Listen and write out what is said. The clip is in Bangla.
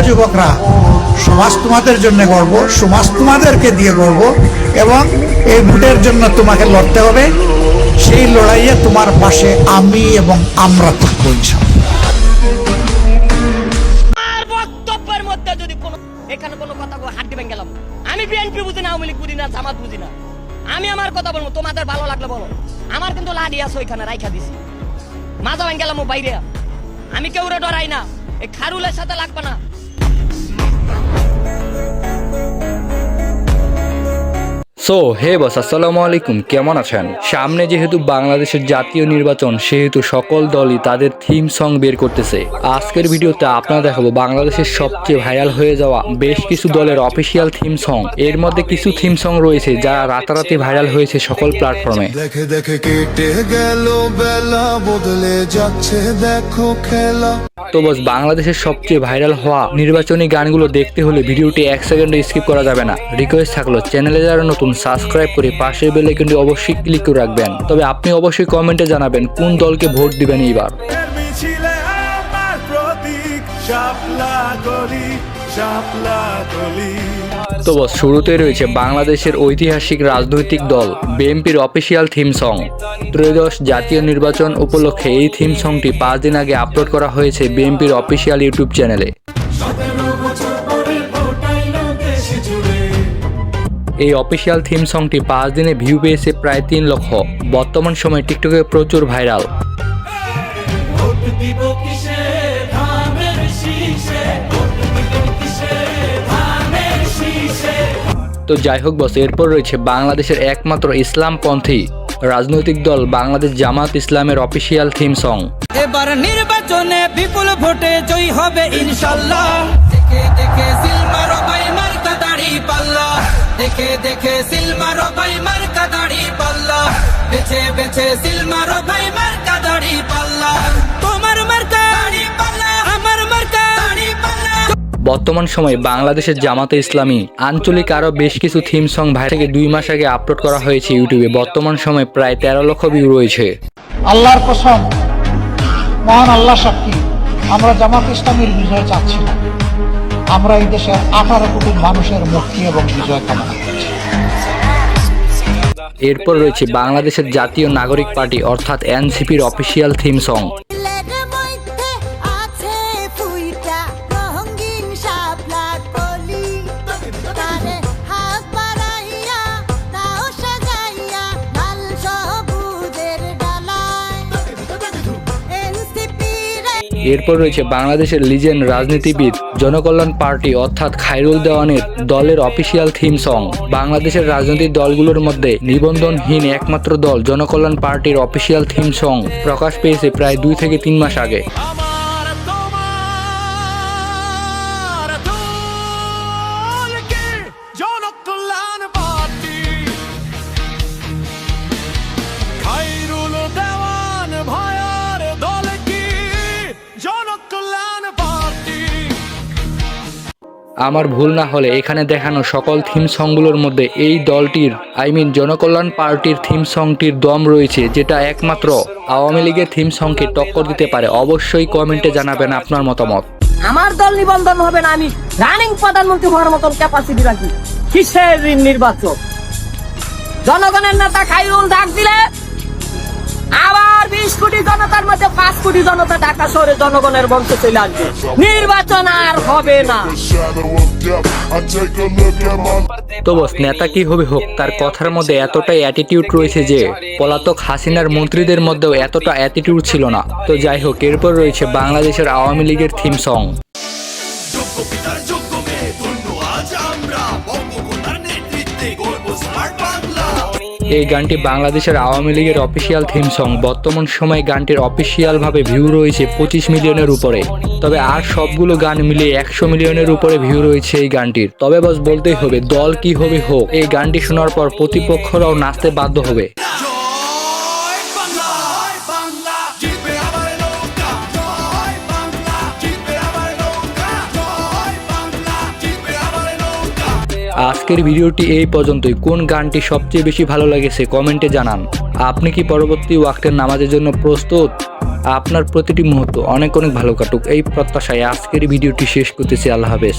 যুবকরা, সমাজ তোমাদের জন্য গর্ব, সমাজ তোমাদেরকে দিয়ে গর্ব, এবং এই ভোটের জন্য তোমাকে লড়তে হবে। সেই লড়াইয়ে তোমার পাশে আমি এবং আমরা থাকবো ইনশাআল্লাহ। আর বক্তব্যের মধ্যে যদি এখানে কোনো কথা হাত দিবেন গেলাম, আমি বিএনপি বুঝি না, আওয়ামী লীগ বুঝি না, জামাত বুঝি না, আমি আমার কথা বলবো, তোমাদের ভালো লাগলে বলো। আমার কিন্তু লাঠি আছে ওইখানে রাইখা দিছি, মাজা ভাঙ গেলাম বাইরে, আমি কেউ ডরাই না, এই খারুলের সাথে লাগবে না। সো হে বস, আসসালামু আলাইকুম, কেমন আছেন? সামনে যেহেতু বাংলাদেশের জাতীয় নির্বাচন, সেহেতু সকল দলই তাদের থিম সং বের করতেছে। আজকের ভিডিওতে আপনারা দেখাবো বাংলাদেশের সবচেয়ে ভাইরাল হয়ে যাওয়া বেশ কিছু দলের অফিসিয়াল থিম সং। এর মধ্যে কিছু থিম সং রয়েছে যারা রাতারাতি ভাইরাল হয়েছে সকল প্ল্যাটফর্মে। দেখে দেখে কেটে গেল বেলা, বদলে যাচ্ছে দেখো খেলা। তো বস, বাংলাদেশের সবচেয়ে ভাইরাল হওয়া নির্বাচনী গানগুলো দেখতে হলে ভিডিওটি 1 সেকেন্ড স্কিপ করা যাবে না। রিকোয়েস্ট থাকলো, চ্যানেলে যারা নতুন সাবস্ক্রাইব করে পাশের বেল আইকনটি অবশ্যই ক্লিক করে রাখবেন। তবে আপনি অবশ্যই কমেন্টে জানাবেন কোন দলকে ভোট দিবেন এইবার। তো বস, শুরুতে রয়েছে বাংলাদেশের ঐতিহাসিক রাজনৈতিক দল বিএনপির অফিসিয়াল থিম সং। ত্রয়োদশ জাতীয় নির্বাচন উপলক্ষে এই থিম সংটি 5 দিন আগে আপলোড করা হয়েছে বিএনপির অফিসিয়াল ইউটিউব চ্যানেলে। এই অফিসিয়াল থিম সংটি 5 দিনে ভিউ পেয়েছে প্রায় 3 লক্ষ। বর্তমান সময়ে টিকটকে প্রচুর ভাইরাল। তো যাই হোক বস, এরপর রয়েছে বাংলাদেশের একমাত্র ইসলামপন্থী রাজনৈতিক দল বাংলাদেশ জামাত ইসলামের অফিসিয়াল থিম সং। এবার নির্বাচনে বিপুল ভোটে জয় হবে ইনশাআল্লাহ। দেখে দেখে সিলমারো ভাই মার্কা দাড়ি পাল্লা, দেখে দেখে সিলমারো ভাই মার্কা দাড়ি পাল্লা, বেছে বেছে সিলমারো ভাই মার্কা দাড়ি পাল্লা, তোমার মার্কা দাড়ি পাল্লা, আমার মার্কা দাড়ি পাল্লা। বর্তমান সময়ে বাংলাদেশের জামাতে ইসলামী আঞ্চলিক আরো বেশ কিছু থিম সং ভাই থেকে 2 মাস আগে আপলোড করা হয়েছে ইউটিউবে। বর্তমান সময়ে প্রায় 13 লক্ষ ভিউ রয়েছে। আল্লাহর কসম, মহান আল্লাহ সাক্ষী, আমরা জামাত ইসলামীর বিজয় চাচ্ছি না, আমরা এই দেশের 18 কোটি মানুষের মুক্তি এবং বিজয় কামনা করছি। এরপর রয়েছে বাংলাদেশের জাতীয় নাগরিক পার্টি অর্থাৎ এনসিপির অফিসিয়াল থিম সং। এরপর রয়েছে বাংলাদেশের লিজেন্ড রাজনীতিবিদ জনকল্যাণ পার্টি অর্থাৎ খায়রুল দেওয়ানের দলের অফিসিয়াল থিম সং। বাংলাদেশের রাজনৈতিক দলগুলোর মধ্যে নিবন্ধনহীন একমাত্র দল জনকল্যাণ পার্টির অফিসিয়াল থিম সং প্রকাশ পেয়েছে প্রায় 2 থেকে 3 মাস আগে। আমার ভুল না হলে এখানে দেখানো সকল থিম সংগুলোর মধ্যে এই দলটির জনকল্যাণ পার্টির থিম সংটির দম রয়েছে, যেটা একমাত্র আওয়ামী লীগের থিম সংকে টক্কর দিতে পারে। অবশ্যই কমেন্টে জানাবেন আপনার মতামত। আমার দল নিবন্ধন হবে না, আমি রানিং প্রধানমন্ত্রী হওয়ার মতন ক্যাপাসিটি রাখি। কিসের নির্বাচন? জনগণের নেতা খায়রুল ডাক দিলে আবার 20 কোটি জনতার মধ্যে 5 কোটি জনতা ঢাকা শহরে জনগণের মঞ্চে চলে আসবে। নির্বাচন আর হবে না। তো বস, নেতা কি হবে হোক, তার কথার মধ্যে এতটাই অ্যাটিটিউড রয়েছে যে পলাতক হাসিনার মন্ত্রীদের মধ্যেও এতটা অ্যাটিটিউড ছিল না। তো যাই হোক, এরপর রয়েছে বাংলাদেশের আওয়ামী লীগের থিম সং। এই গানটি বাংলাদেশের আওয়ামী লীগের অফিসিয়াল থিম সং। বর্তমান সময়ে গানটির অফিসিয়ালভাবে ভিউ রয়েছে 25 মিলিয়নের উপরে। তবে আর সবগুলো গান মিলিয়ে 100 মিলিয়নের উপরে ভিউ রয়েছে এই গানটির। তবে বস, বলতেই হবে, দল কি হবে হোক, এই গানটি শোনার পর প্রতিপক্ষরাও নাচতে বাধ্য হবে। আজকের ভিডিওটি এই পর্যন্তই। কোন গানটি সবচেয়ে বেশি ভালো লেগেছে কমেন্টে জানান। আপনি কি পরবর্তী ওয়াক্তের নামাজের জন্য প্রস্তুত? আপনার প্রতিটি মুহূর্ত অনেক অনেক ভালো কাটুক এই প্রত্যাশায় আজকের ভিডিওটি শেষ করতেছি। আল্লাহ হাফেজ।